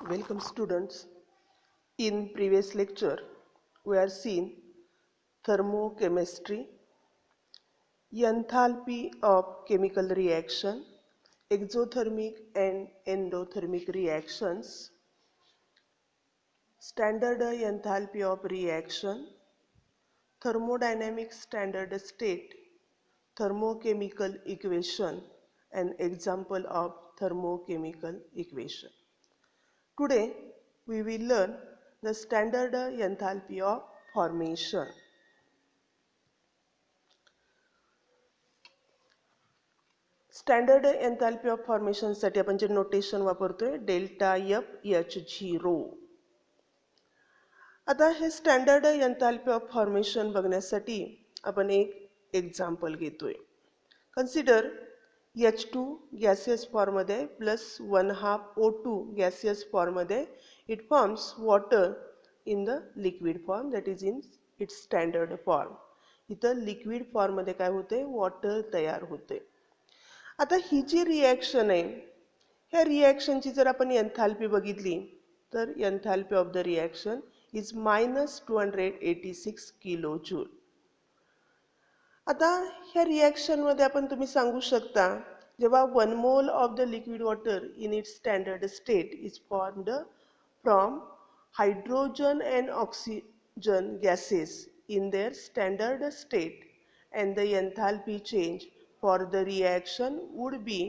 Welcome students. In previous lecture, we are seen thermochemistry, enthalpy of chemical reaction, exothermic and endothermic reactions, standard enthalpy of reaction, thermodynamic standard state, thermochemical equation, and example of thermochemical equation. Today, we will learn the standard enthalpy of formation. Standard enthalpy of फॉर्मेशनसाठी आपण जे notation वापरतोय delta F(H0). आता हे standard enthalpy of formation बघण्यासाठी आपण एक example घेतोय. कन्सिडर H2 गॅसियस फॉर्ममध्ये प्लस 1/2 O2 गॅसियस फॉर्ममध्ये it forms water in the liquid form, that is in its standard form. इथं लिक्विड फॉर्ममध्ये काय होते, वॉटर तयार होते. आता ही जी रिॲक्शन आहे, ह्या रिॲक्शनची जर आपण एन्थॅल्पी बघितली तर enthalpy of the reaction is -286 kilo joule. आता ह्या रिॲक्शनमध्ये आपण तुम्ही सांगू शकता, जेव्हा 1 mole of the liquid water in its standard state is formed from hydrogen and oxygen gases in their standard state, and the enthalpy change for the reaction would be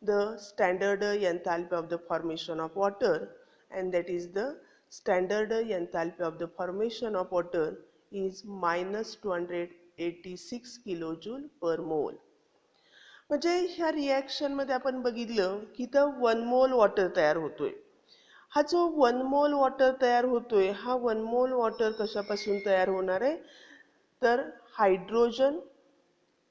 the standard enthalpy of the formation of water, and that is the standard enthalpy of the formation of water is -286 kilojoule per mole. म्हणजे ह्या reaction मध्ये आपण बघितलं की तर 1 मोल water तयार होतोय. हा जो 1 मोल वॉटर तयार होतोय, हा 1 मोल वॉटर कशापासून तयार होणार आहे, तर हायड्रोजन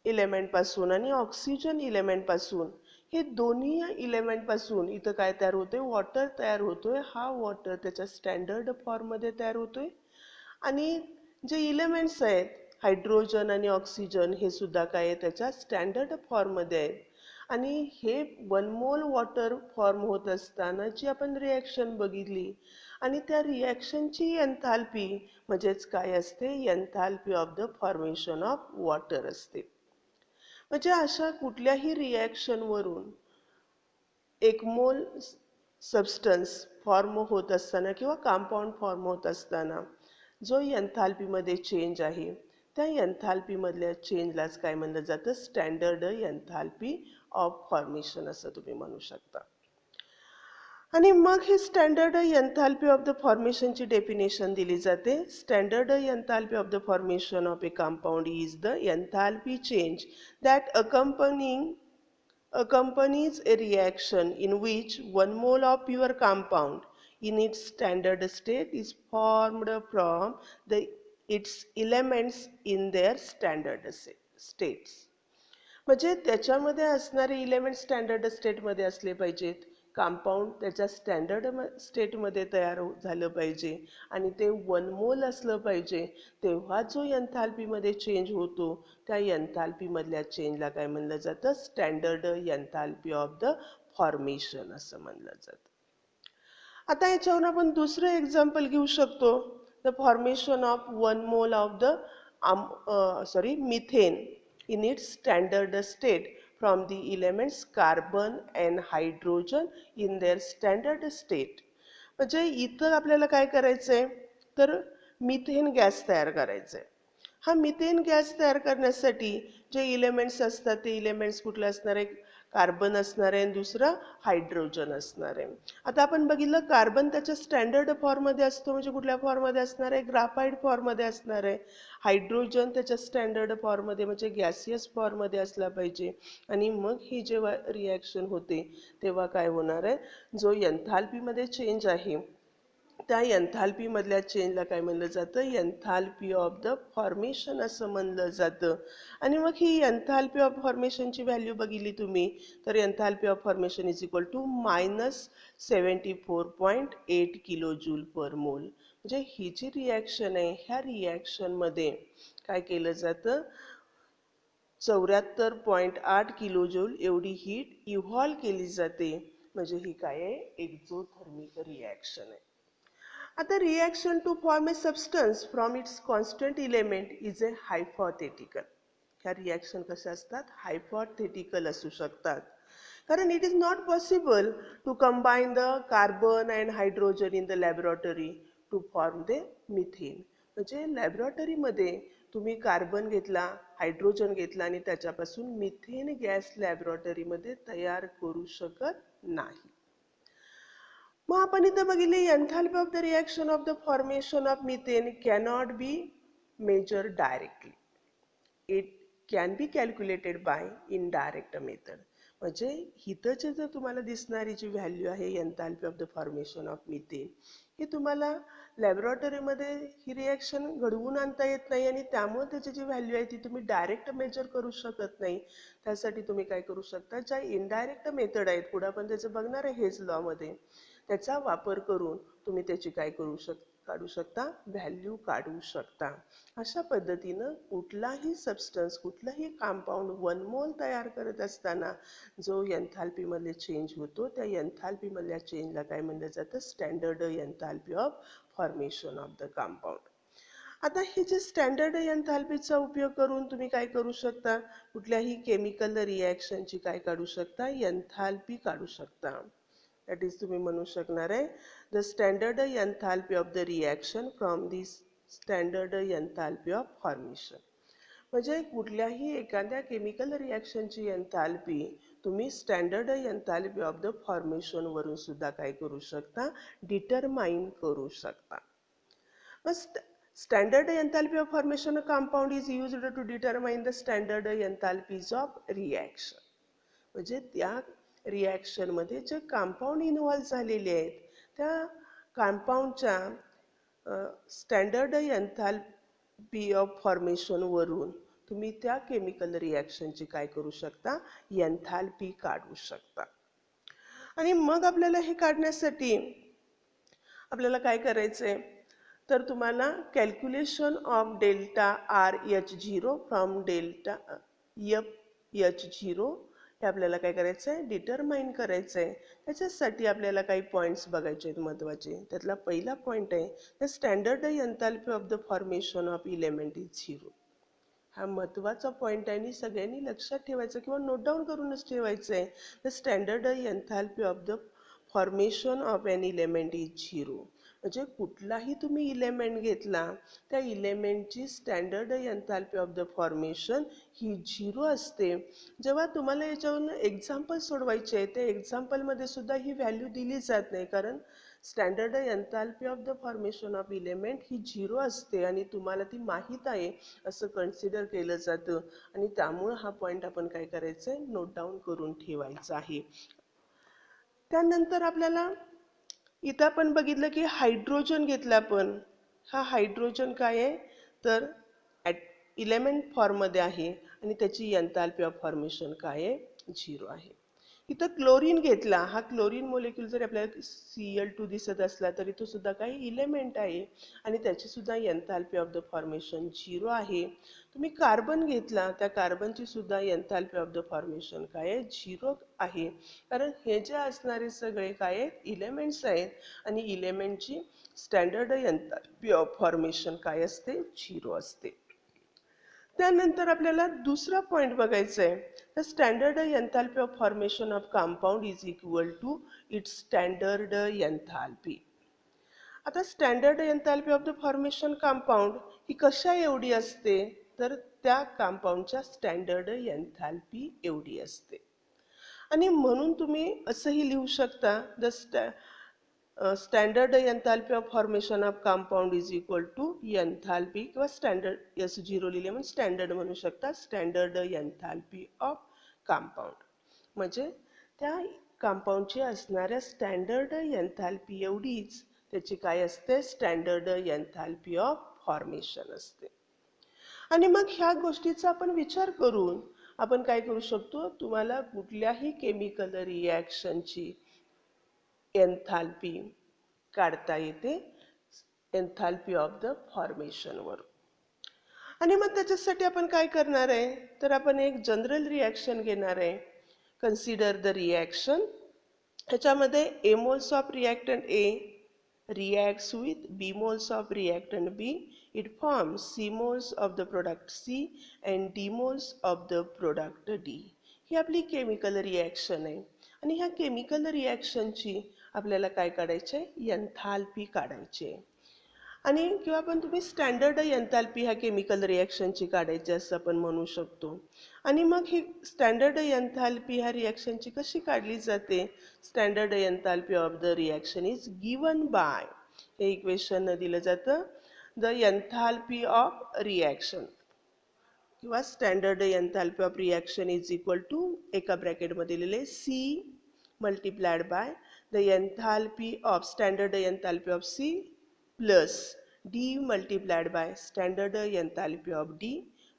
इलेमेंट पासून आणि ऑक्सिजन इलेमेंट पासून. हे दोन्ही इलेमेंट पासून इथं काय तयार होतोय, वॉटर तयार होतोय. हा वॉटर त्याच्या स्टँडर्ड फॉर्म मध्ये तयार होतोय आणि जे इलेमेंट्स आहेत हायड्रोजन आणि ऑक्सिजन हे सुद्धा काय आहे, त्याच्या स्टँडर्ड फॉर्म मध्ये आहेत. आणि हे 1 मोल वॉटर फॉर्म होत असताना जी आपण रिॲक्शन बघितली आणि त्या रिॲक्शनची एन्थॅल्पी म्हणजेच काय असते, एन्थॅल्पी of the formation of water असते. म्हणजे अशा कुठल्याही रिॲक्शन वरून 1 मोल सबस्टन्स फॉर्म होत असताना किंवा कंपाऊंड फॉर्म होत असताना जो एन्थॅल्पी मध्ये चेंज आहे, त्या एन्थॅल्पी मधल्या चेंजलाच काय म्हणलं जातं, स्टँडर्ड एन्थॅल्पी ऑफ फॉर्मेशन असं तुम्ही म्हणू शकता. आणि मग हे स्टँडर्ड एन्थॅल्पी ऑफ द फॉर्मेशनची डेफिनेशन दिली जाते. Standard enthalpy of the formation of a compound is the enthalpy change that accompanies a reaction in which 1 mole of pure compound in its standard state is formed from its elements in their standard states. म्हणजे त्याच्यामध्ये असणारे element standard स्टेटमध्ये असले पाहिजेत, compound त्याच्या standard स्टेटमध्ये तयार झालं पाहिजे आणि ते 1 मोल असलं पाहिजे. तेव्हा जो एन्थॅल्पीमध्ये चेंज होतो, त्या एन्थॅल्पीमधल्या चेंजला काय म्हणलं जातं, standard enthalpy of the formation असं म्हणलं जातं. आता याच्यावर आपण दुसरं एक्झाम्पल घेऊ शकतो, the formation of 1 mole of the methane in its standard state from the elements carbon and hydrogen in their standard state. म्हणजे इथं आपल्याला काय करायचंय, तर मिथेन गॅस तयार करायचंय. हा मिथेन गॅस तयार करण्यासाठी जे इलेमेंट्स असतात ते इलेमेंट्स कुठले असणार आहे, कार्बन असणार आहे आणि दुसरं हायड्रोजन असणार आहे. आता आपण बघितलं कार्बन त्याच्या स्टँडर्ड फॉर्ममध्ये असतो, म्हणजे कुठल्या फॉर्ममध्ये असणार आहे, ग्राफाइट फॉर्ममध्ये असणार आहे. हायड्रोजन त्याच्या स्टँडर्ड फॉर्ममध्ये म्हणजे गॅसियस फॉर्ममध्ये असला पाहिजे. आणि मग ही जेव्हा रिॲक्शन होते तेव्हा काय होणार आहे, जो एन्थॅल्पीमध्ये चेंज आहे त्या एन्थॅल्पी मधल्या चेंजला काय म्हणलं जातं, एन्थॅल्पी ऑफ द फॉर्मेशन असं म्हणलं जातं. आणि मग ही एन्थॅल्पी ऑफ फॉर्मेशनची व्हॅल्यू बघितली तुम्ही तर enthalpy of formation is equal to -74.8 kilo joule per mole. म्हणजे ही जी रिॲक्शन आहे, ह्या रिॲक्शनमध्ये काय केलं जातं, 74.8 किलो जूल एवढी हीट इव्हॉल्व केली जाते म्हणजे ही काय आहे, एक्झोथर्मिक रिॲक्शन आहे. आता reaction to form a substance from its constant element is a hypothetical. ह्या रिॲक्शन कशा असतात, हायपोथेटिकल असू शकतात. कारण it is not possible to combine the carbon and hydrogen in the laboratory to form the methane. म्हणजे लॅबोरेटरीमध्ये तुम्ही carbon घेतला, हायड्रोजन घेतला आणि त्याच्यापासून मिथेन गॅस लॅबोरेटरीमध्ये तयार करू शकत नाही. मग आपण इथं बघितले enthalpy of the reaction of the formation of methane cannot be measured directly. It can be calculated by indirect method. म्हणजे इथंचे जर तुम्हाला दिसणारी जी व्हॅल्यू आहे enthalpy of the formation of methane, ही तुम्हाला लॅबोरेटरीमध्ये ही रिॲक्शन घडवून आणता येत नाही आणि त्यामुळे त्याची जी व्हॅल्यू आहे ती तुम्ही डायरेक्ट मेजर करू शकत नाही. त्यासाठी तुम्ही काय करू शकता, ज्या इनडायरेक्ट मेथड आहेत, पुढे आपण त्याचं बघणार आहे हेज लॉमध्ये, त्याचा वापर करून तुम्ही त्याची काय काढू शकता, व्हॅल्यू काढू शकता. अशा पद्धतीनं कुठलाही सबस्टन्स, कुठलाही कंपाऊंड 1 मोल तयार करत असताना जो एन्थाल्पीमध्ये चेंज होतो, त्या एन्थाल्पीमधल्या चेंजला काय म्हणलं जातं, standard enthalpy of formation of the compound. आता हे जे स्टँडर्ड एन्थाल्पीचा उपयोग करून तुम्ही काय करू शकता, कुठल्याही केमिकल रिॲक्शनची काय काढू शकता, एन्थाल्पी काढू शकता. दॅट इज तुम्ही म्हणू शकणार आहे the standard enthalpy of the reaction from this standard enthalpy of formation. म्हणजे कुठल्याही एखाद्या केमिकल रिॲक्शनची एन्थाल्पी तुम्ही standard enthalpy of the formation वरून सुद्धा काय करू शकता, डिटरमाइन करू शकता. Standard enthalpy of formation of compound is used to determine the standard enthalpies of reaction. म्हणजे त्या रिॲक्शन मध्ये जे कंपाऊंड इन्व्हॉल्व झालेले आहेत त्या कंपाऊंडच्या स्टँडर्ड एन्थाल्पी ऑफ फॉर्मेशन वरून तुम्ही त्या केमिकल रिॲक्शनची काय करू शकता, एन्थाल्पी काढू शकता. आणि मग आपल्याला हे काढण्यासाठी आपल्याला काय करायचंय, तर तुम्हाला calculation of delta R H zero from delta F H zero हे आपल्याला काय करायचं आहे, डिटरमाइन करायचं आहे. त्याच्यासाठी आपल्याला काही पॉईंट्स बघायचे आहेत महत्त्वाचे. त्यातला पहिला पॉईंट आहे the standard enthalpy of the formation of element is zero. हा महत्त्वाचा पॉईंट आहे आणि सगळ्यांनी लक्षात ठेवायचं किंवा नोट डाऊन करूनच ठेवायचं आहे. The standard enthalpy of the formation of an element is zero. म्हणजे कुठलाही तुम्ही इलेमेंट घेतला त्या इलेमेंटची standard enthalpy of the formation ही झिरो असते. जेव्हा तुम्हाला याच्यावरून एक्झाम्पल सोडवायचे आहे त्या एक्झाम्पलमध्ये सुद्धा ही व्हॅल्यू दिली जात नाही, कारण standard enthalpy of the formation of element he zero असते आणि तुम्हाला ती माहीत आहे असं कन्सिडर केलं जातं. आणि त्यामुळं हा पॉईंट आपण काय करायचं आहे, नोट डाऊन करून ठेवायचा आहे. त्यानंतर आपल्याला इथं आपण बघितलं की हायड्रोजन घेतला आपण, हा हायड्रोजन काय आहे तर इलेमेंट फॉर्ममध्ये आहे आणि त्याची एन्थाल्पी ऑफ फॉर्मेशन काय आहे, झिरो आहे. इथं क्लोरीन घेतला, हा क्लोरीन मोलेक्यूल जर आपल्याला Cl2 दिसत असला तरी तो सुद्धा काही इलेमेंट आहे आणि त्याची सुद्धा enthalpy of the formation zero आहे. तुम्ही कार्बन घेतला, त्या कार्बनची सुद्धा एन्थाल्पी ऑफ द फॉर्मेशन काय आहे, झिरो आहे. कारण हे जे असणारे सगळे काय आहेत, इलेमेंट्स आहेत आणि इलेमेंटची स्टँडर्ड एन्थाल्पी ऑफ फॉर्मेशन काय असते, झिरो असते. त्यानंतर आपल्याला दुसरा पॉईंट बघायचा आहे, the standard enthalpy of formation of compound is equal to its standard enthalpy. आता standard enthalpy of the formation compound ही कशा एवढी असते, तर त्या कंपाऊंडच्या स्टँडर्ड एन्थाल्पी एवढी असते. आणि म्हणून तुम्ही असंही लिहू शकता the standard enthalpy of formation of compound is equal to enthalpy किंवा स्टँडर्ड एस झिरो लिहिले म्हणून स्टँडर्ड म्हणू शकता, स्टँडर्ड एन्थाल्पी ऑफ कंपाऊंड. म्हणजे त्या कंपाऊंडची असणाऱ्या स्टँडर्ड एन्थाल्पी एवढीच त्याची काय असते, स्टँडर्ड एन्थाल्पी ऑफ फॉर्मेशन असते. आणि मग ह्या गोष्टीचा आपण विचार करून आपण काय करू शकतो, तुम्हाला कुठल्याही केमिकल रिॲक्शनची एन्थाल्पी काढता येते एन्थाल्पी ऑफ द फॉर्मेशन वर. आणि मग त्याच्यासाठी आपण काय करणार आहे, तर आपण एक जनरल रिॲक्शन घेणार आहे. कन्सिडर द रिॲक्शन ह्याच्यामध्ये A moles of reactant A reacts with B moles of reactant B. It forms C moles of the product C and D moles of the product D. ही आपली chemical reaction आहे आणि ह्या chemical रिॲक्शनची आपल्याला काय काढायची आहे, enthalpy काढायची आहे. आणि किंवा पण तुम्ही स्टँडर्ड एन्थाल्पी ह्या केमिकल रिॲक्शनची काढायची असं आपण म्हणू शकतो. आणि मग ही स्टँडर्ड एन्थाल्पी ह्या रिॲक्शनची कशी काढली जाते, standard enthalpy of the reaction is given by, हे इक्वेशन दिलं जातं, द एन्थाल्पी ऑफ रिॲक्शन किंवा standard enthalpy of reaction is equal to एका ब्रॅकेटमध्ये लिहिले C multiplied by the enthalpy of standard enthalpy of C plus D multiplied by standard enthalpy of D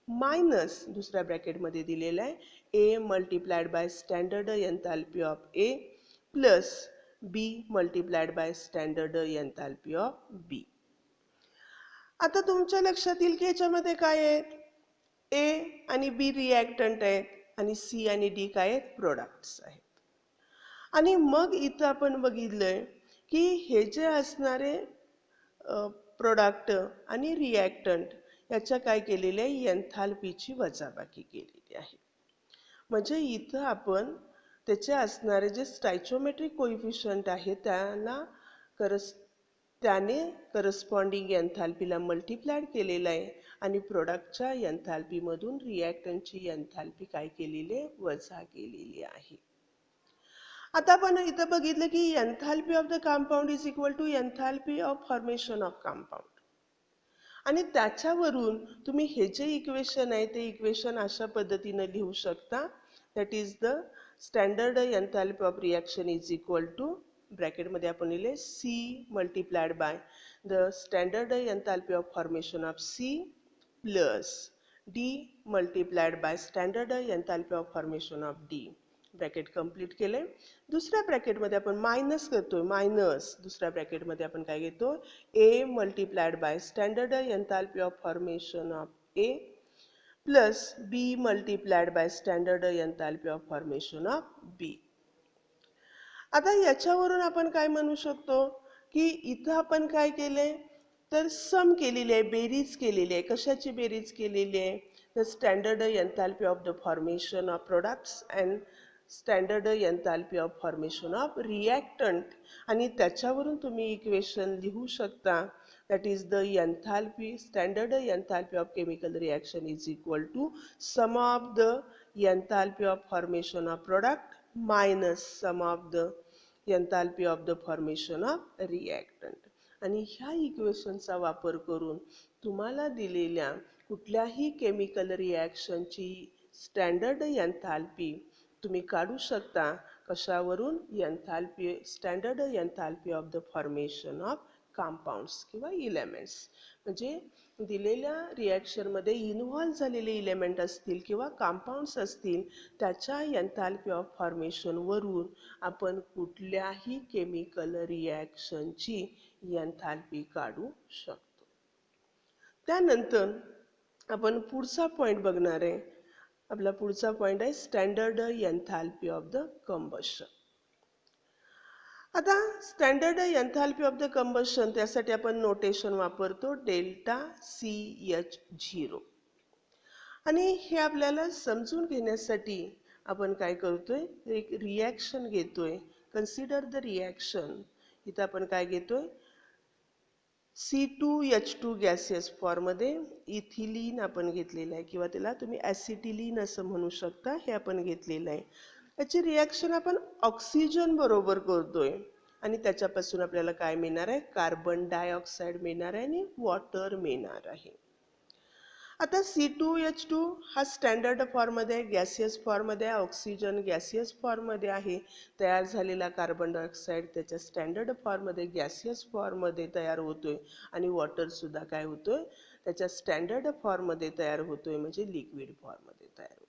minus दुसऱ्या ब्रॅकेटमध्ये दिलेला आहे A multiplied by standard enthalpy of A plus B multiplied by standard enthalpy of B. आता तुमच्या लक्षात येईल की याच्यामध्ये काय आहे, ए आणि बी रिॲक्टंट आहेत आणि सी आणि डी काय आहेत, प्रोडक्ट्स आहेत. आणि मग इथं आपण बघितलंय की हे जे असणारे प्रोडक्ट आणि रिॲक्टंट याच्या काय केलेले आहे, एन्थाल्पीची वजाबाकी केलेली आहे. म्हणजे इथं आपण त्याचे असणारे जे स्टॅइचोमेट्रिक कोइफिशियंट आहे त्याने करस्पॉन्डिंग एन्थाल्पीला मल्टिप्लाइड केलेलं आहे आणि प्रोडक्टच्या एन्थाल्पीमधून रिॲक्टंटची एन्थाल्पी काय केलेली आहे, वजा केलेली आहे. आता आपण इथं बघितलं की enthalpy of the compound is equal to enthalpy of formation of compound. आणि त्याच्यावरून तुम्ही हे जे इक्वेशन आहे ते इक्वेशन अशा पद्धतीने लिहू शकता, that is the standard enthalpy of reaction is equal to ब्रॅकेटमध्ये आपण लिहिले C multiplied by the standard enthalpy of formation of C plus D multiplied by standard enthalpy of formation of D. Bracket complete केले. दुसऱ्या ब्रॅकेटमध्ये आपण minus करतोय, minus दुसऱ्या ब्रॅकेटमध्ये आपण काय घेतो, A multiplied by standard enthalpy of formation of A plus B multiplied by standard enthalpy of formation of B. आता याच्यावरून आपण काय म्हणू शकतो की इथं आपण काय केलंय, तर सम केलेली आहे, बेरीज केलेली आहे. कशाची बेरीज केलेली आहे, the standard enthalpy of the formation of products and standard enthalpy of formation of reactant. आणि त्याच्यावरून तुम्ही इक्वेशन लिहू शकता, that is the enthalpy, standard enthalpy of chemical reaction is equal to sum of the enthalpy of formation of product minus sum of the enthalpy of the formation of reactant. आणि ह्या इक्वेशनचा वापर करून तुम्हाला दिलेल्या कुठल्याही chemical रिॲक्शनची standard enthalpy तुम्ही काढू शकता. कशावरून, enthalpy, standard enthalpy of the formation of compounds किंवा इलेमेंट्स. म्हणजे दिलेल्या रिॲक्शनमध्ये इन्व्हॉल्व झालेले इलेमेंट असतील किंवा कंपाऊंड्स असतील त्याच्या एन्थाल्पी ऑफ फॉर्मेशनवरून आपण कुठल्याही केमिकल रिॲक्शनची एन्थाल्पी काढू शकतो. त्यानंतर आपण पुढचा पॉईंट बघणार आहे. आपला पुढचा पॉईंट आहे standard enthalpy of the combustion. आता standard enthalpy of the combustion त्यासाठी आपण नोटेशन वापरतो डेल्टा CH0. आणि हे आपल्याला समजून घेण्यासाठी आपण काय करतोय, एक रिॲक्शन घेतोय. Consider the reaction. इथं आपण काय घेतोय, C2H2 गॅसियस फॉर्ममध्ये इथिलीन आपण घेतलेलं आहे किंवा त्याला तुम्ही ॲसिटिलीन असं म्हणू शकता, हे आपण घेतलेलं आहे. याची रिॲक्शन आपण ऑक्सिजन बरोबर करतोय आणि त्याच्यापासून आपल्याला काय मिळणार आहे, कार्बन डायऑक्साईड मिळणार आहे आणि वॉटर मिळणार आहे. आता C2H2 हा स्टँडर्ड फॉर्ममध्ये आहे, गॅसियस फॉर्ममध्ये आहे. ऑक्सिजन गॅसियस फॉर्ममध्ये आहे. तयार झालेला कार्बन डायऑक्साईड त्याच्या स्टँडर्ड फॉर्ममध्ये गॅसियस फॉर्ममध्ये तयार होतोय आणि वॉटर सुद्धा काय होतोय, त्याच्या स्टँडर्ड फॉर्ममध्ये तयार होतोय, म्हणजे लिक्विड फॉर्ममध्ये तयार होतोय.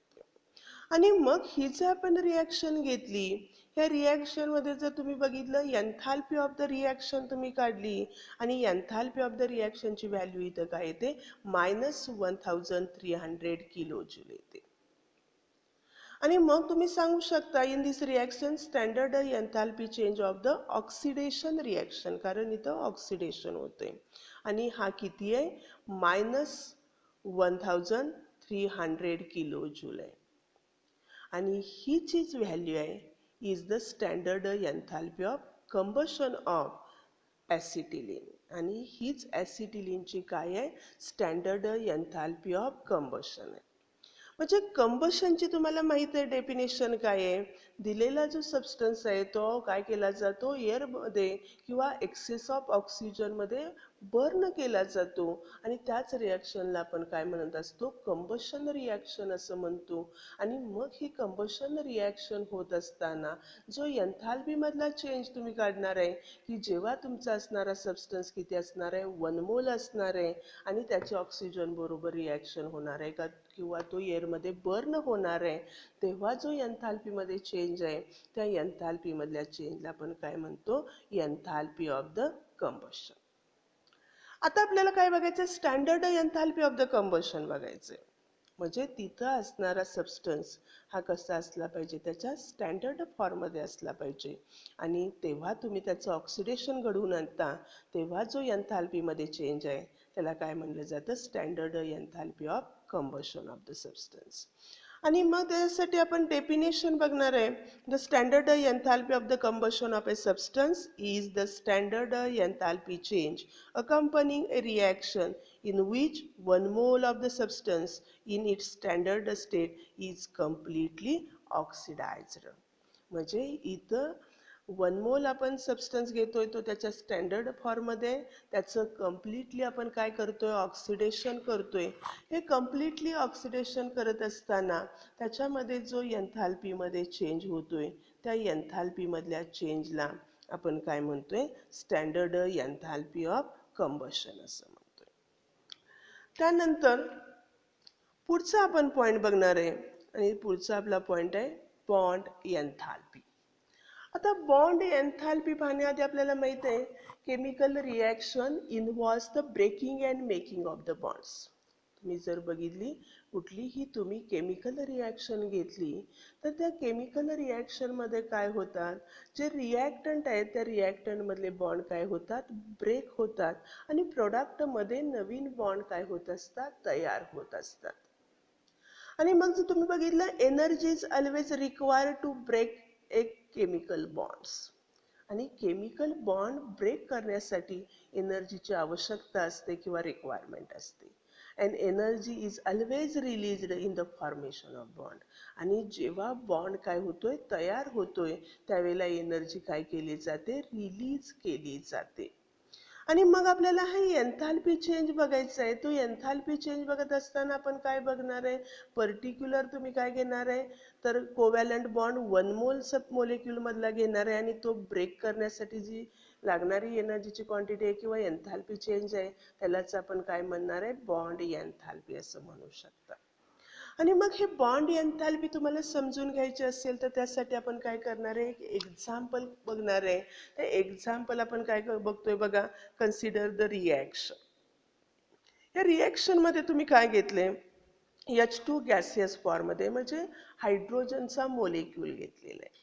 आणि मग ही जर आपण रिॲक्शन घेतली, ह्या रिॲक्शनमध्ये जर तुम्ही बघितलं एन्थाल्पी ऑफ द रिॲक्शन तुम्ही काढली आणि एन्थाल्पी ऑफ द रिॲक्शनची व्हॅल्यू इथं काय येते, -1300 किलो जूल येते. आणि मग तुम्ही सांगू शकता in this reaction standard enthalpy change of the oxidation reaction, कारण इथं ऑक्सिडेशन होते. आणि हा किती आहे? -1300 किलो जूल आहे. आणि ही चीज व्हॅल्यू आहे is the standard enthalpy of combustion of acetylene. आणि हीच ॲसिटिलीनची काय आहे? स्टँडर्ड एन्थाल्पी ऑफ कंबशन आहे. म्हणजे कंबशनची तुम्हाला माहित आहे डेफिनेशन काय आहे? दिलेला जो सबस्टन्स आहे तो काय केला जातो? एअरमध्ये किंवा एक्सेस ऑफ ऑक्सिजनमध्ये बर्न केला जातो आणि त्याच रिॲक्शनला आपण काय म्हणत असतो? कंबशन रिॲक्शन असं म्हणतो. आणि मग ही कंबशन रिॲक्शन होत असताना जो एन्थाल्पीमधला चेंज तुम्ही काढणार आहे की जेव्हा तुमचा असणारा सबस्टन्स किती असणार आहे? 1 मोल असणार आहे आणि त्याची ऑक्सिजन बरोबर रिॲक्शन होणार आहे का किंवा तो एअरमध्ये बर्न होणार आहे, तेव्हा जो एन्थाल्पीमध्ये चेंज आहे त्या एन्थाल्पीमधल्या चेंजला आपण काय म्हणतो? Enthalpy of the combustion. आता आपल्याला काय बघायचं? Standard enthalpy of the combustion बघायचंय. म्हणजे तिथं असणारा सबस्टन्स हा कसा असला पाहिजे? त्याच्या स्टँडर्ड फॉर्ममध्ये असला पाहिजे. आणि तेव्हा तुम्ही त्याचं ऑक्सिडेशन घडवून आणता तेव्हा जो एन्थाल्पीमध्ये चेंज आहे त्याला काय म्हणलं जातं? Standard enthalpy of combustion of the substance. आणि मग त्यासाठी आपण डेफिनेशन बघणार आहे. The standard enthalpy of the combustion of A substance is the standard enthalpy change accompanying a reaction in which 1 mole of the substance in its standard state is completely oxidized. म्हणजे इथं 1 मोल आपण substance घेतोय तो त्याच्या standard फॉर्ममध्ये, त्याचं completely आपण काय करतोय? ऑक्सिडेशन करतोय. हे कम्प्लिटली ऑक्सिडेशन करत असताना त्याच्यामध्ये जो एन्थाल्पीमध्ये चेंज होतोय त्या एन्थाल्पीमधल्या चेंजला आपण काय म्हणतोय? स्टँडर्ड एन्थाल्पी ऑफ कंबशन असं म्हणतोय. त्यानंतर पुढचा आपण पॉइंट बघणार आहे आणि पुढचा आपला पॉइंट आहे बॉन्ड एन्थाल्पी. आता बॉन्ड एन्थाल्पी पाहण्याआधी आपल्याला माहित आहे chemical reaction involves the breaking and making of the bonds. तुम्ही जर बघितली कुठलीही तुम्ही केमिकल रिॲक्शन घेतली तर त्या केमिकल रिॲक्शनमध्ये काय होतात? जे रिॲक्टंट आहेत त्या रिॲक्टंटमधले बॉन्ड काय होतात? ब्रेक होतात आणि प्रोडक्टमध्ये नवीन बॉन्ड काय होत असतात? तयार होत असतात. आणि मग जर तुम्ही बघितलं energy is always required to break a chemical bonds. आणि केमिकल बॉन्ड ब्रेक करण्यासाठी एनर्जीची आवश्यकता असते किंवा रिक्वायरमेंट असते. And energy is always released in the formation of bond. आणि जेव्हा बॉन्ड काय होतोय? तयार होतोय त्यावेळेला एनर्जी काय केली जाते? रिलीज केली जाते. आणि मग आपल्याला हा एन्थाल्पी चेंज बघायचा आहे. तो एन्थाल्पी चेंज बघत असताना आपण काय बघणार आहे? पर्टिक्युलर तुम्ही काय घेणार आहे? तर कोव्हॅलंट बॉन्ड 1 मोल सब मोलेक्युल मधला घेणार आहे आणि तो ब्रेक करण्यासाठी जी लागणारी एनर्जीची क्वांटिटी आहे किंवा एन्थाल्पी चेंज आहे त्यालाच आपण काय म्हणणार आहे? बॉन्ड एन्थाल्पी असं म्हणू शकता. आणि मग हे बॉन्ड एन्थाल्पी तुम्हाला समजून घ्यायचे असेल तर त्यासाठी आपण काय करणार आहे? एक एक्झाम्पल बघणार आहे. ते एक्झाम्पल आपण काय बघतोय बघा. Consider the reaction. या रिॲक्शनमध्ये तुम्ही काय घेतले? H2 गॅसियस फॉर्ममध्ये म्हणजे हायड्रोजनचा मोलेक्यूल घेतलेला आहे.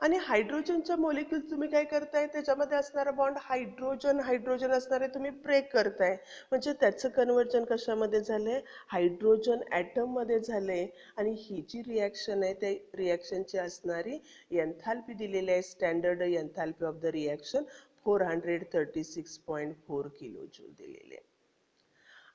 आणि हायड्रोजनच्या मोलेक्यूल तुम्ही काय करताय? त्याच्यामध्ये असणारा बॉन्ड हायड्रोजन हायड्रोजन असणारे तुम्ही ब्रेक करताय. म्हणजे त्याचं कन्वर्जन कशामध्ये झालंय? हायड्रोजन ॲटममध्ये झालंय. आणि ही जी रिॲक्शन आहे त्या रिॲक्शनची असणारी एन्थाल्पी दिलेली आहे. Standard enthalpy of the reaction 436.4 kilo joule दिलेली आहे.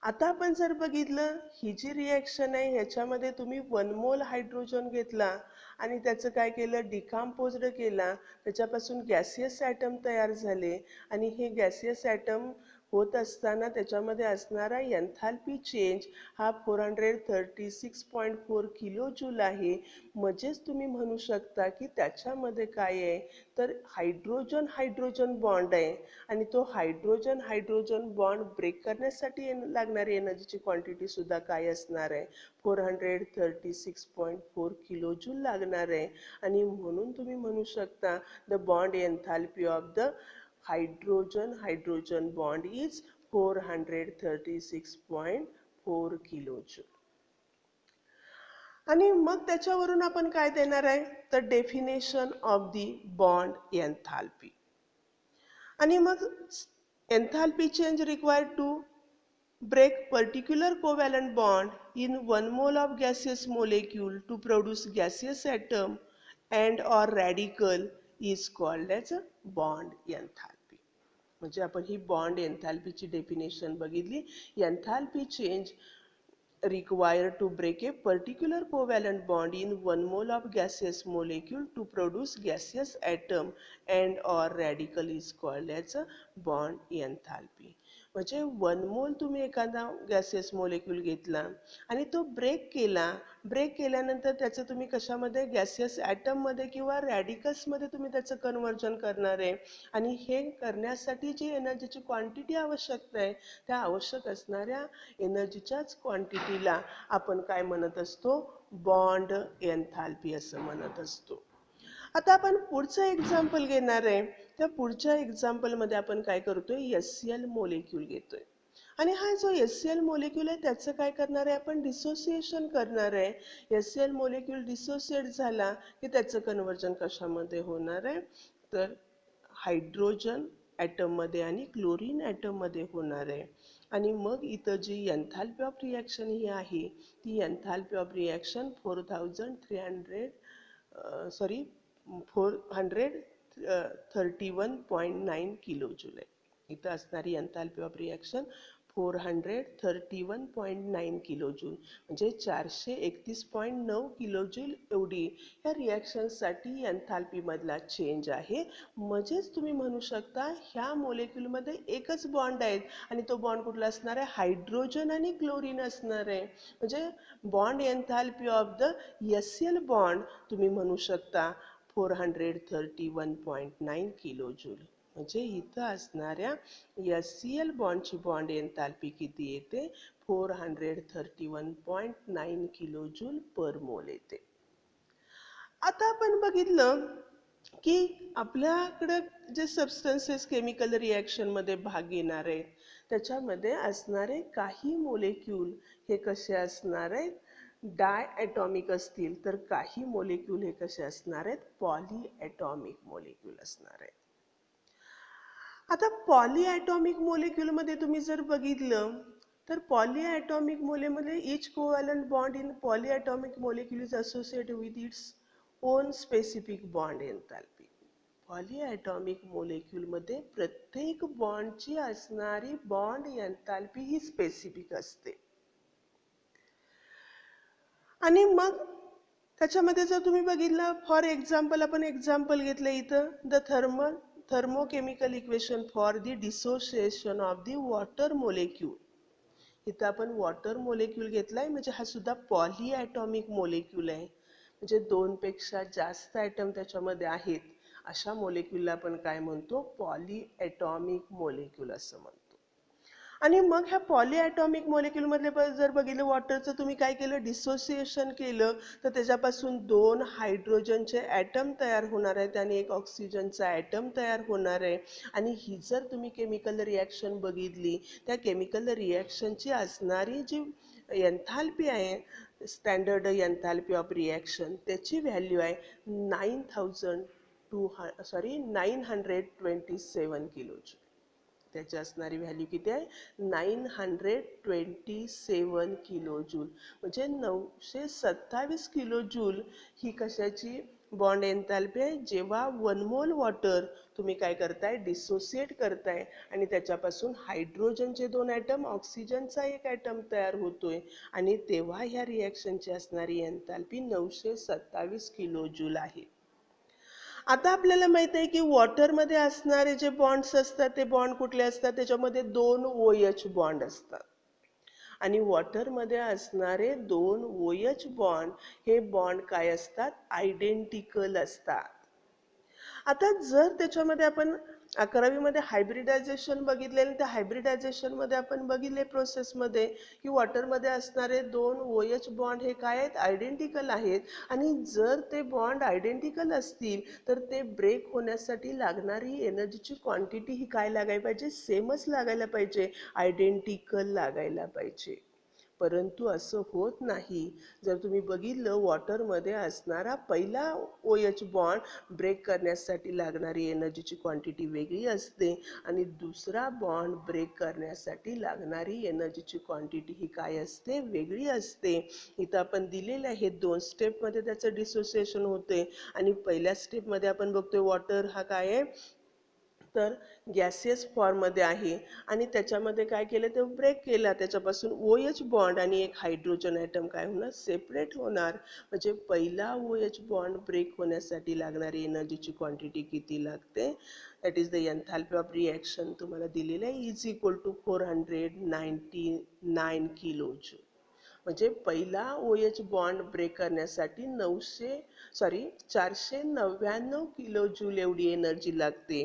आता आपण जर बघितलं ही जी रिॲक्शन आहे ह्याच्यामध्ये तुम्ही 1 मोल हायड्रोजन घेतला आणि त्याचं काय केलं? डिकम्पोज्ड केला. त्याच्यापासून गॅसियस ॲटम तयार झाले आणि हे गॅसियस ॲटम होत असताना त्याच्यामध्ये असणारा एन्थाल्पी चेंज हा 436.4 किलो जूल आहे. म्हणजेच तुम्ही म्हणू शकता की त्याच्यामध्ये काय आहे? तर हायड्रोजन हायड्रोजन बॉन्ड आहे आणि तो हायड्रोजन हायड्रोजन बॉन्ड ब्रेक करण्यासाठी लागणारी एनर्जीची क्वांटिटी सुद्धा काय असणार आहे? 436.4 किलो जूल लागणार आहे. आणि म्हणून तुम्ही म्हणू शकता the bond enthalpy of the hydrogen hydrogen bond is 436.4 kilo joule. आणि मग त्याच्यावरून आपण काय देणार आहे तर definition of the bond enthalpy. आणि मग enthalpy change required to break particular covalent bond in 1 mole of gaseous molecule to produce gaseous atom and or radical is called as a bond enthalpy. म्हणजे आपण ही bond एन्थाल्पीची definition बघितली. Enthalpy change required to break a particular covalent bond in 1 mole of gaseous molecule to produce gaseous atom and or radical is called as a bond enthalpy. म्हणजे 1 मोल तुम्ही एखादा gaseous molecule घेतला आणि तो break केल्यानंतर त्याचं तुम्ही कशामध्ये गॅसियस ॲटममध्ये किंवा रॅडिकल्समध्ये तुम्ही त्याचं कन्व्हर्जन करणार आहे. आणि हे करण्यासाठी जी एनर्जीची क्वांटिटी आवश्यक आहे त्या आवश्यक असणाऱ्या एनर्जीच्याच क्वांटिटीला आपण काय म्हणत असतो बॉन्ड एन्थाल्पी असं म्हणत असतो. आता आपण पुढचं एक्झाम्पल घेणार आहे. त्या पुढच्या एक्झाम्पलमध्ये आपण काय करतोय HCl मोलेक्यूल घेतोय आणि हा जो HCl मोलेक्यूल आहे त्याचं काय करणार आहे आपण डिसोसिएशन करणार आहे. HCl मोलेक्यूल डिसोसिएट झाला की त्याचं कन्व्हर्जन कशामध्ये होणार आहे तर हायड्रोजन ॲटममध्ये आणि क्लोरीन ॲटममध्ये होणार आहे. आणि मग इथं जी एन्थाल्पी ऑफ रिॲक्शन ही आहे ती एन्थाल्पी ऑफ रिॲक्शन 431.9 किलोजूल आहे. इथं असणारी एन्थाल्पी ऑफ रिॲक्शन 431.9 किलोजूल म्हणजे 431.9 किलोजूल एवढी या रिॲक्शनसाठी एन्थाल्पीमधला चेंज आहे. म्हणजेच तुम्ही म्हणू शकता ह्या मोलेक्यूलमध्ये एकच बॉन्ड आहेत आणि तो बॉन्ड कुठला असणार आहे हायड्रोजन आणि क्लोरीन असणार आहे. म्हणजे bond enthalpy of the HCl bond तुम्ही म्हणू शकता 431.9 किलोजूल. म्हणजे इथं असणाऱ्या HCl बॉन्डची बॉन्ड एन्थाल्पी किती येते 431.9 किलोजूल पर मोल येते. आता आपण बघितलं की आपल्याकडे जे सबस्टन्सेस केमिकल रिॲक्शनमध्ये भाग घेणार आहेत त्याच्यामध्ये असणारे काही मोलेक्यूल हे कसे असणार आहेत डाय ॲटॉमिक असतील तर काही मोलेक्यूल हे कसे असणार आहेत पॉली ॲटॉमिक मोलेक्यूल असणार आहेत. आता पॉली ॲटॉमिक मोलेक्यूलमध्ये तुम्ही जर बघितलं तर पॉली ॲटॉमिक मोलेमध्ये each covalent bond in poly atomic molecule is associated with its own specific bond enthalpy. Poly atomic मोलेक्यूलमध्ये प्रत्येक बॉन्डची असणारी बॉन्ड एन्थाल्पी ही स्पेसिफिक असते. आणि मग त्याच्यामध्ये जर तुम्ही बघितलं फॉर एक्झाम्पल आपण एक्झाम्पल घेतलं इथं the thermochemical equation for the dissociation of the water molecule. इथं आपण वॉटर मोलेक्यूल घेतलाय म्हणजे हा सुद्धा पॉली ॲटॉमिक मोलेक्यूल आहे. म्हणजे 2 पेक्षा जास्त ॲटम त्याच्यामध्ये आहेत अशा मोलेक्यूलला आपण काय म्हणतो पॉली ॲटॉमिक मोलेक्यूल असं म्हणतो. आणि मग ह्या पॉली ॲटॉमिक मोलेक्यूलमधले जर बघितलं वॉटरचं तुम्ही काय केलं डिसोसिएशन केलं तर त्याच्यापासून 2 हायड्रोजनचे ॲटम तयार होणार आहेत आणि एक ऑक्सिजनचा ॲटम तयार होणार आहे. आणि ही जर तुम्ही केमिकल रिॲक्शन बघितली त्या केमिकल रिॲक्शनची असणारी जी एन्थाल्पी आहे स्टँडर्ड एन्थाल्पी ऑफ रिॲक्शन त्याची व्हॅल्यू आहे 927 किलोजूल. त्याची असणारी व्हॅल्यू किती आहे 927 किलोजूल. म्हणजे 927 किलोजूल ही कशाची बॉन्ड एन्थाल्पी आहे जेव्हा 1 मोल वॉटर तुम्ही काय करताय डिसोसिएट करताय आणि त्याच्यापासून हायड्रोजनचे 2 ॲटम ऑक्सिजनचा 1 ॲटम तयार होतोय आणि तेव्हा ह्या रिॲक्शनची असणारी एन्थाल्पी 927 किलोजूल आहे. आता आपल्याला माहित आहे की वॉटरमध्ये असणारे जे बॉन्ड्स असतात ते बॉन्ड कुठले असतात त्याच्यामध्ये 2 OH बॉन्ड असतात आणि वॉटरमध्ये असणारे 2 OH बॉन्ड हे बॉन्ड काय असतात आयडेंटिकल असतात. आता जर त्याच्यामध्ये आपण 11वी मध्ये हायब्रिडायझेशन बघितलेलं त्या हायब्रिडायझेशन मध्ये आपण बघितले प्रोसेसमध्ये की वॉटरमध्ये असणारे 2 OH बॉन्ड हे काय आहेत आयडेंटिकल आहेत आणि जर ते बॉन्ड आयडेंटिकल असतील तर ते ब्रेक होण्यासाठी लागणारी एनर्जीची क्वांटिटी ही काय लागायला पाहिजे सेमच लागायला पाहिजे आयडेंटिकल लागायला पाहिजे. परंतु असं होत नाही. जर तुम्ही बघितलं वॉटरमध्ये असणारा पहिला OH बॉन्ड ब्रेक करण्यासाठी लागणारी एनर्जीची क्वांटिटी वेगळी असते आणि दुसरा बॉन्ड ब्रेक करण्यासाठी लागणारी एनर्जीची क्वांटिटी ही काय असते, वेगळी असते. इथं आपण दिलेले आहे 2 स्टेपमध्ये त्याचं डिसोसिएशन होते आणि पहिल्या स्टेपमध्ये आपण बघतोय वॉटर हा काय आहे तर गॅसियस फॉर्ममध्ये आहे आणि त्याच्यामध्ये काय केलं तर ब्रेक केला, त्याच्यापासून OH बॉन्ड आणि एक हायड्रोजन ॲटम काय होणार सेपरेट होणार. म्हणजे पहिला OH बॉन्ड ब्रेक होण्यासाठी लागणारी एनर्जीची क्वांटिटी किती लागते, that is the enthalpy of reaction तुम्हाला दिलेलं आहे is equal to 499 kilo joule. म्हणजे पहिला OH बॉन्ड ब्रेक करण्यासाठी 499 किलो जूल एवढी एनर्जी लागते.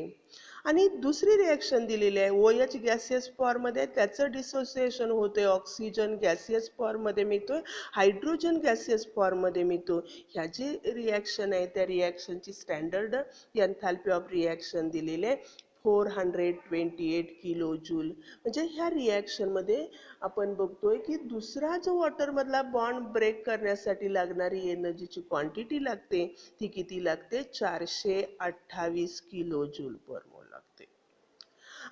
आणि दुसरी रिॲक्शन दिलेली आहे OH गॅसियस फॉर्ममध्ये त्याचं डिसोसिएशन होते, ऑक्सिजन गॅसियस फॉर्ममध्ये मिळतोय, हायड्रोजन गॅसियस फॉर्ममध्ये मिळतो. ह्या जी रिॲक्शन आहे त्या रिॲक्शनची स्टँडर्ड एन्थॅल्पी ऑफ रिॲक्शन दिलेली आहे 428 किलो जूल. म्हणजे ह्या रिॲक्शनमध्ये आपण बघतोय की दुसरा जो वॉटरमधला बॉन्ड ब्रेक करण्यासाठी लागणारी एनर्जीची क्वांटिटी लागते ती किती लागते 428 किलो जूल पर मोल लागते.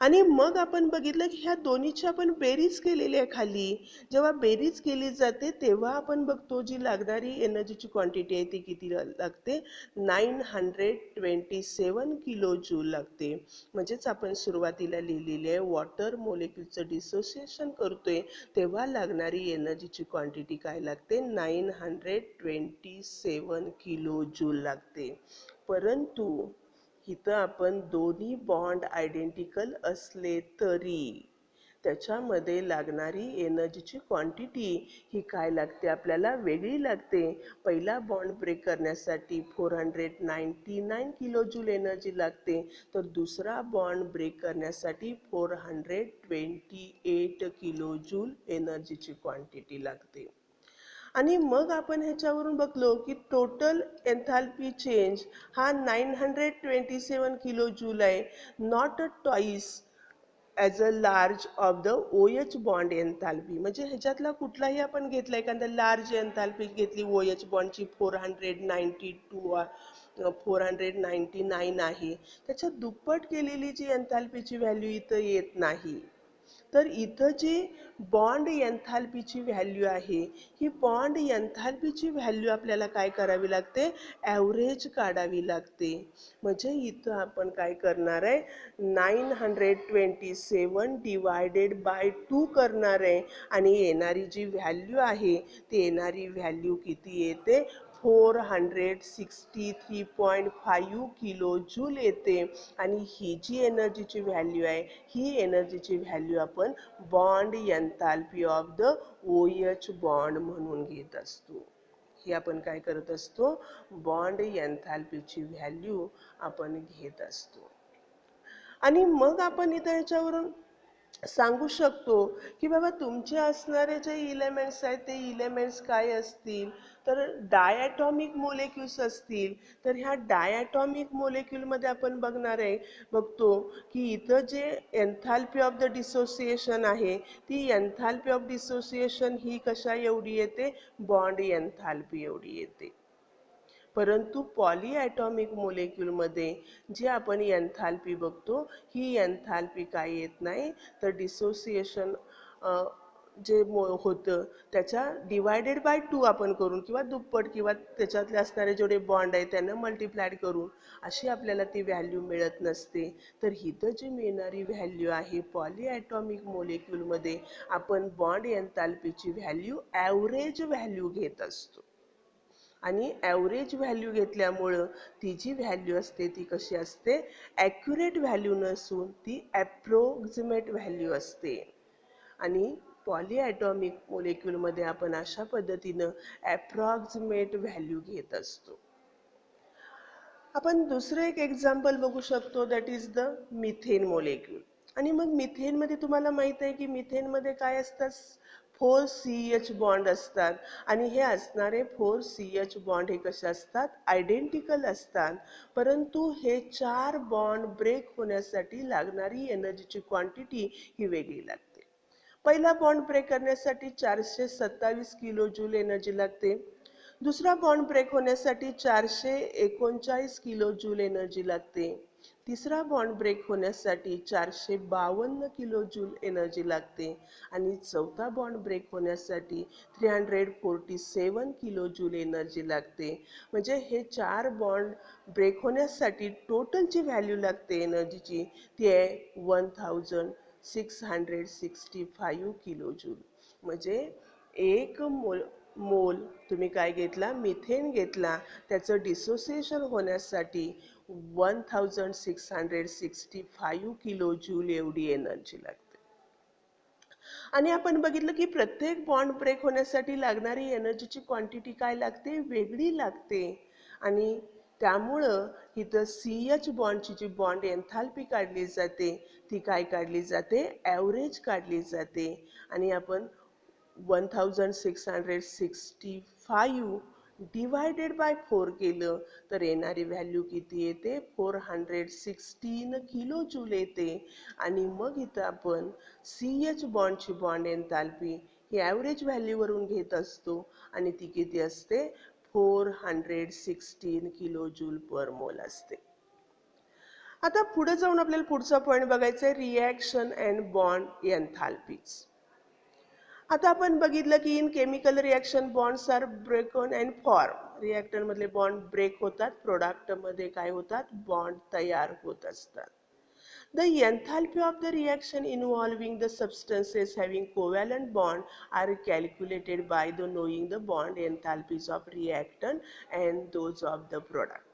आणि मग आपण बघितलं की ह्या दोन्हीची आपण बेरीज केलेली आहे खाली. जेव्हा बेरीज केली जाते तेव्हा आपण बघतो जी लागणारी एनर्जीची क्वांटिटी आहे ती किती लागते 927 किलो जूल लागते. म्हणजेच आपण सुरुवातीला लिहिलेले आहे वॉटर मोलेक्युलचं डिसोसिएशन करतोय तेव्हा लागणारी एनर्जीची क्वांटिटी काय लागते 927 किलो जूल लागते. परंतु इथं आपण दोन्ही बॉन्ड आयडेंटिकल असले तरी त्याच्यामध्ये लागणारी एनर्जीची क्वांटिटी ही काय लागते आपल्याला वेगळी लागते. पहिला बॉन्ड ब्रेक करण्यासाठी 499 किलो जूल एनर्जी लागते तर दुसरा बॉन्ड ब्रेक करण्यासाठी 428 किलो जूल एनर्जीची क्वांटिटी लागते. आणि मग आपण ह्याच्यावरून बघलो की टोटल एन्थॅल्पी चेंज हा 927 किलो जूल आहे, not a twice as a large of the OH bond एन्थॅल्पी. म्हणजे ह्याच्यातला कुठलाही आपण घेतला एखादा लार्ज एन्थॅल्पी घेतली OH बॉन्डची 499 आहे, त्याच्या दुप्पट केलेली जी एन्थॅल्पीची व्हॅल्यू इथं येत नाही. तर इथं जी बॉन्ड एन्थॅल्पीची व्हॅल्यू आहे ही बॉन्ड एन्थॅल्पीची व्हॅल्यू आपल्याला काय करावी लागते ॲव्हरेज काढावी लागते. म्हणजे इथं आपण काय करणार आहे 927 डिवायडेड बाय 2 करणार आहे आणि येणारी जी व्हॅल्यू आहे ती येणारी व्हॅल्यू किती येते 463.5 किलो जूल येते. आणि ही जी एनर्जीची व्हॅल्यू आहे ही एनर्जीची व्हॅल्यू आपण bond एन्थॅल्पी of the OH bond म्हणून घेत असतो. ही आपण काय करत असतो बॉन्ड एन्थॅल्पीची व्हॅल्यू आपण घेत असतो. आणि मग आपण इथं याच्यावरून सांगू शकतो की बाबा तुमचे असणारे जे इलेमेंट्स आहेत ते इलेमेंट्स काय असतील तर डायॲटॉमिक मोलेक्युल्स असतील. तर ह्या डायॲटॉमिक मोलेक्युलमध्ये आपण बघतो की इथं जे एन्थॅल्पी ऑफ द डिसोसिएशन आहे ती एन्थॅल्पी ऑफ डिसोसिएशन ही कशा एवढी येते बॉन्ड एन्थॅल्पी एवढी येते. परंतु पॉलीॲटॉमिक मोलेक्युलमध्ये जी आपण एन्थॅल्पी बघतो ही एन्थॅल्पी काय येत नाही तर डिसोसिएशन जे होतं त्याच्या डिवायडेड बाय 2 आपण करून किंवा दुप्पट किंवा त्याच्यातले असणारे जेवढे बॉन्ड आहेत त्यांना मल्टिप्लायड करून अशी आपल्याला ती व्हॅल्यू मिळत नसते. तर इथं जी मिळणारी व्हॅल्यू आहे पॉलीॲटॉमिक मोलेक्युलमध्ये आपण बॉन्ड एन्थॅल्पीची व्हॅल्यू ॲव्हरेज व्हॅल्यू घेत असतो. आणि ॲव्हरेज व्हॅल्यू घेतल्यामुळं ती जी व्हॅल्यू असते ती कशी असते ॲक्युरेट व्हॅल्यू नसून ती ॲप्रोक्झिमेट व्हॅल्यू असते. आणि पॉलीॲटॉमिक मोलेक्युलमध्ये आपण अशा पद्धतीनं ॲप्रॉक्झिमेट व्हॅल्यू घेत असतो. आपण दुसरं एक एक्झाम्पल बघू शकतो that is the methane molecule. आणि मग मिथेनमध्ये तुम्हाला माहित आहे की मिथेनमध्ये काय असतात 4CH बॉन्ड असतात आणि हे असणारे 4CH बॉन्ड हे कसे असतात आयडेंटिकल असतात. परंतु हे 4 बॉन्ड ब्रेक होण्यासाठी लागणारी एनर्जीची क्वांटिटी ही वेगळी लागते. पहिला बॉन्ड ब्रेक करण्यासाठी 427 किलो जूल एनर्जी लागते. दुसरा बॉन्ड ब्रेक होण्यासाठी 439 किलो जूल एनर्जी लागते. तिसरा बॉन्ड ब्रेक होण्यासाठी 452 किलो जूल एनर्जी लागते. आणि चौथा बॉन्ड ब्रेक होण्यासाठी 347 किलो जूल एनर्जी लागते. म्हणजे हे 4 बॉन्ड ब्रेक होण्यासाठी टोटल जी व्हॅल्यू लागते एनर्जीची ती आहे 1665 किलो जूल. म्हणजे एक मोल तुम्ही काय घेतला, मिथेन घेतला, त्याचं डिसोसिएशन होण्यासाठी 1665 किलो जूल एवढी एनर्जी लागते. आणि आपण बघितलं की प्रत्येक बॉन्ड ब्रेक होण्यासाठी लागणारी एनर्जीची क्वांटिटी काय लागते, वेगळी लागते. आणि त्यामुळं इथं CH बॉन्डची जी बॉन्ड एन्थाल्पी काढली जाते ती काय काढली जाते, ॲव्हरेज काढली जाते. आणि आपण 1665 डिवायडेड बाय 4 केलं तर येणारी व्हॅल्यू किती येते, 416 किलो जूल येते. आणि मग इथं आपण CH बॉन्डची बॉन्ड एन्थाल्पी ही ॲव्हरेज व्हॅल्यूवरून घेत असतो आणि ती किती असते, 416 किलो जूल पर मोल असते. आता पुढे जाऊन आपल्याला पुढचा पॉईंट बघायचा आहे, रिॲक्शन अँड बॉन्ड एन्थाल्पीज. आता आपण बघितलं की in chemical reaction bonds are broken and form. Reactor मधले बॉन्ड ब्रेक होतात, प्रोडक्ट मध्ये काय होतात, बॉन्ड तयार होत असतात. The enthalpy of the reaction involving the substances having covalent bond are calculated by the knowing the bond enthalpies of reactant and those of the product.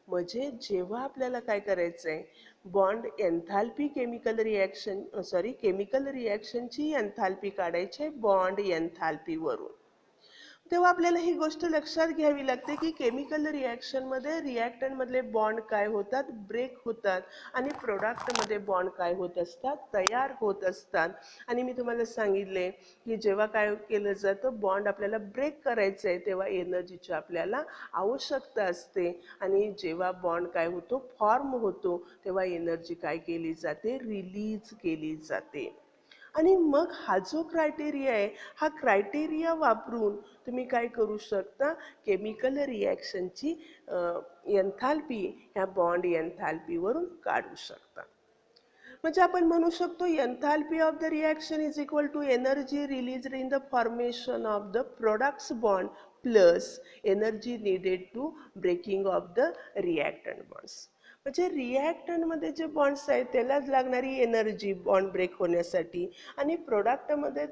म्हणजे जेव्हा आपल्याला काय करायचंय, बॉन्ड एन्थाल्पी केमिकल रिॲक्शनची एन्थाल्पी काढायची बॉन्ड एन्थाल्पी वरून. तेव्हा आपल्याला ही गोष्ट लक्षात घ्यावी लागते की केमिकल रिॲक्शनमध्ये रिॲक्टंटमधले बॉन्ड काय होतात, ब्रेक होतात. आणि प्रोडक्टमध्ये बॉन्ड काय होत असतात, तयार होत असतात. आणि मी तुम्हाला सांगितले की जेव्हा काय केलं जातं, बॉन्ड आपल्याला ब्रेक करायचं आहे तेव्हा एनर्जीची आपल्याला आवश्यकता असते. आणि जेव्हा बॉन्ड काय होतो, फॉर्म होतो, तेव्हा एनर्जी काय केली जाते, रिलीज केली जाते. आणि मग हा जो क्रायटेरिया आहे, हा क्रायटेरिया वापरून तुम्ही काय करू शकता, केमिकल रिॲक्शनची एन्थाल्पी ह्या बॉन्ड एन्थाल्पीवरून काढू शकता. म्हणजे आपण म्हणू शकतो enthalpy of the reaction is equal to energy released in the formation of the products bond plus energy needed to breaking of the reactant bonds. म्हणजे रिॲक्टंटमध्ये जे बॉन्ड्स आहेत त्यालाच लागणारी एनर्जी बॉन्ड ब्रेक होण्यासाठी आणि प्रोडक्टमध्ये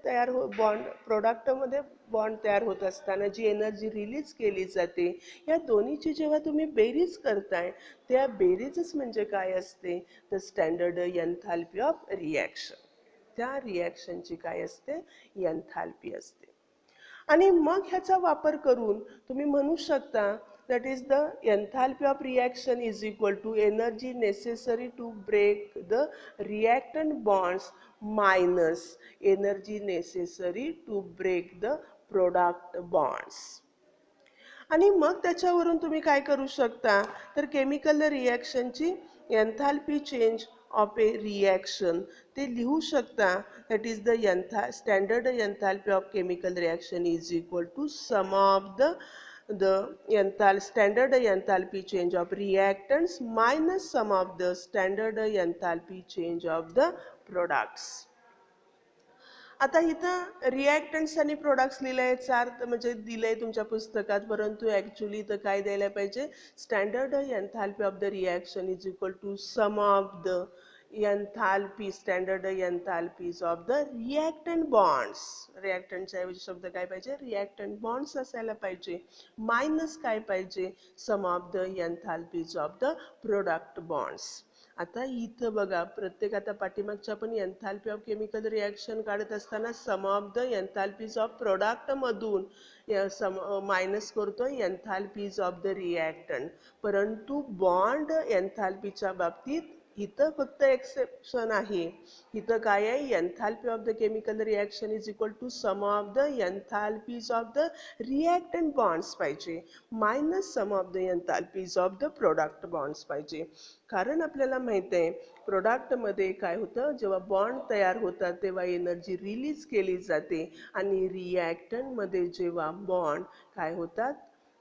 बॉन्ड तयार होत असताना जी एनर्जी रिलीज केली जाते, या दोन्हीची जेव्हा तुम्ही बेरीज करताय त्या बेरीजच म्हणजे काय असते, the standard enthalpy of reaction. त्या रिॲक्शनची काय असते, एन्थाल्पी असते. आणि मग ह्याचा वापर करून तुम्ही म्हणू शकता that is the enthalpy of reaction is equal to energy necessary to break the reactant bonds minus energy necessary to break the product bonds. आणि मग त्याच्यावरून तुम्ही काय करू शकता, तर केमिकल रिॲक्शनची enthalpy change of a reaction ते लिहू शकता. That is the standard enthalpy of chemical reaction is equal to sum of the standard enthalpy change of reactants minus sum of the standard enthalpy change of the products. आता इथं रिॲक्टंट्स आणि products लिहिलंय, याचा अर्थ म्हणजे दिलंय तुमच्या पुस्तकात, परंतु ॲक्च्युली इथं काय द्यायला पाहिजे, standard enthalpy of the reaction is equal to sum of the enthalpy standard enthalpies of the reactant bonds. रिॲक्टंटच्या ऐवजी शब्द काय पाहिजे, रिॲक्टंट बॉन्ड्स असायला पाहिजे, मायनस काय पाहिजे, sum of the enthalpies of the product bonds. आता इथं बघा, प्रत्येक आता पाठीमागच्या आपण एन्थाल्पी ऑफ केमिकल रिॲक्शन काढत असताना sum of the enthalpies of प्रोडक्टमधून मायनस करतोय एन्थाल्पीज ऑफ द रिॲक्टंट. परंतु बॉन्ड एन्थाल्पीच्या बाबतीत इथं फक्त एक्सेप्शन आहे. इथं काय आहे, enthalpy of the chemical reaction is equal to sum of the enthalpies of the reactant bonds पाहिजे minus sum of the enthalpies of the product bonds पाहिजे. कारण आपल्याला माहित आहे प्रोडक्टमध्ये काय होतं, जेव्हा बॉन्ड तयार होतात तेव्हा एनर्जी रिलीज केली जाते आणि रिॲक्टंटमध्ये जेव्हा बॉन्ड काय होतात,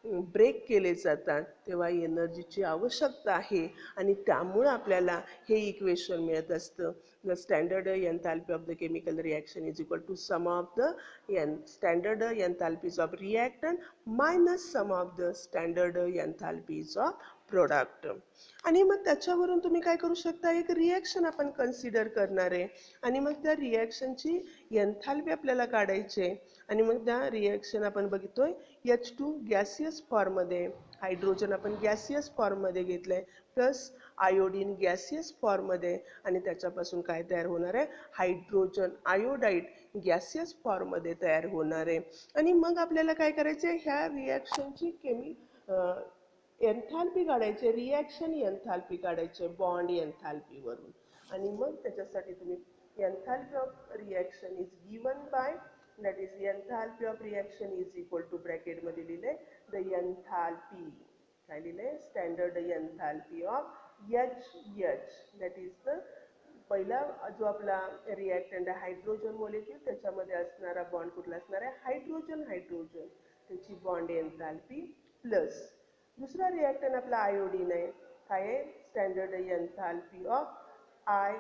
ब्रेक केले जातात तेव्हा एनर्जीची आवश्यकता आहे आणि त्यामुळे आपल्याला हे इक्वेशन मिळत असतं. The standard enthalpy of the chemical reaction is equal to sum of the standard enthalpies of reactant minus sum of the standard enthalpies of product. आणि मग त्याच्यावरून तुम्ही काय करू शकता, एक रिॲक्शन आपण कन्सिडर करणार आहे आणि मग त्या रिॲक्शनची एन्थाल्पी आपल्याला काढायची आहे आणि मग त्या रिॲक्शन आपण बघतोय H2 गॅसियस फॉर्ममध्ये, हायड्रोजन आपण गॅसियस फॉर्ममध्ये घेतलंय प्लस आयोडीन गॅसियस फॉर्ममध्ये आणि त्याच्यापासून काय तयार होणार आहे, हायड्रोजन आयोडाईड गॅसियस फॉर्ममध्ये तयार होणार आहे. आणि मग आपल्याला काय करायचं आहे, ह्या रिॲक्शनची एन्थाल्पी काढायचे, रिॲक्शन एन्थाल्पी काढायचे बॉन्ड एन्थाल्पीवरून. आणि मग त्याच्यासाठी तुम्ही enthalpy of reaction is given bye, that is enthalpy of reaction is equal to bracket मध्ये लिहिले the enthalpy, काय लिहिले, standard enthalpy of HH, that is the पहिला जो आपला रिॲक्टंट आहे हायड्रोजन मॉलिक्यूल, त्याच्यामध्ये असणारा बॉन्ड कुठला असणार आहे, हायड्रोजन हायड्रोजन, त्याची बॉन्ड एन्थाल्पी प्लस दुसरा रिॲक्टंट आपला आयोडीन आहे, काय आहे, standard enthalpy of I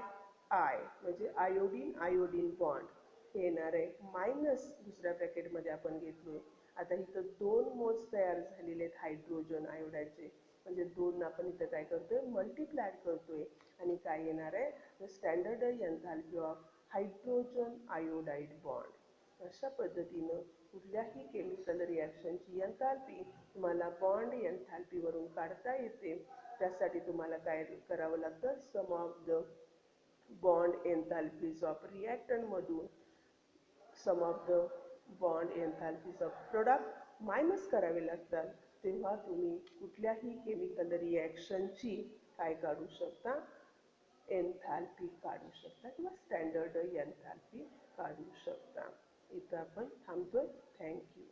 I म्हणजे आयोडीन आयोडीन बॉन्ड हे येणार आहे मायनस दुसऱ्या ब्रॅकेटमध्ये आपण घेतलोय. आता इथं 2 मोल्स तयार झालेले आहेत हायड्रोजन आयोडाईडचे, म्हणजे 2 आपण इथं काय करतोय, मल्टिप्लाय करतोय आणि काय येणार आहे, the standard enthalpy of hydrogen iodide bond. अशा पद्धतीनं कुठल्याही केमिकल रिॲक्शनची एन्थाल्पी तुम्हाला बॉन्ड एन्थाल्पीवरून काढता येते. त्यासाठी तुम्हाला काय करावं लागतं, sum of the bond enthalpies of रिॲक्टंटमधून sum of the bond enthalpies of product minus करावे लागतात. तेव्हा तुम्ही कुठल्याही केमिकल रिॲक्शनची काय काढू शकता, एन्थाल्पी काढू शकता किंवा स्टँडर्ड एन्थाल्पी काढू शकता. इथं आपण थांबतोय. थँक्यू.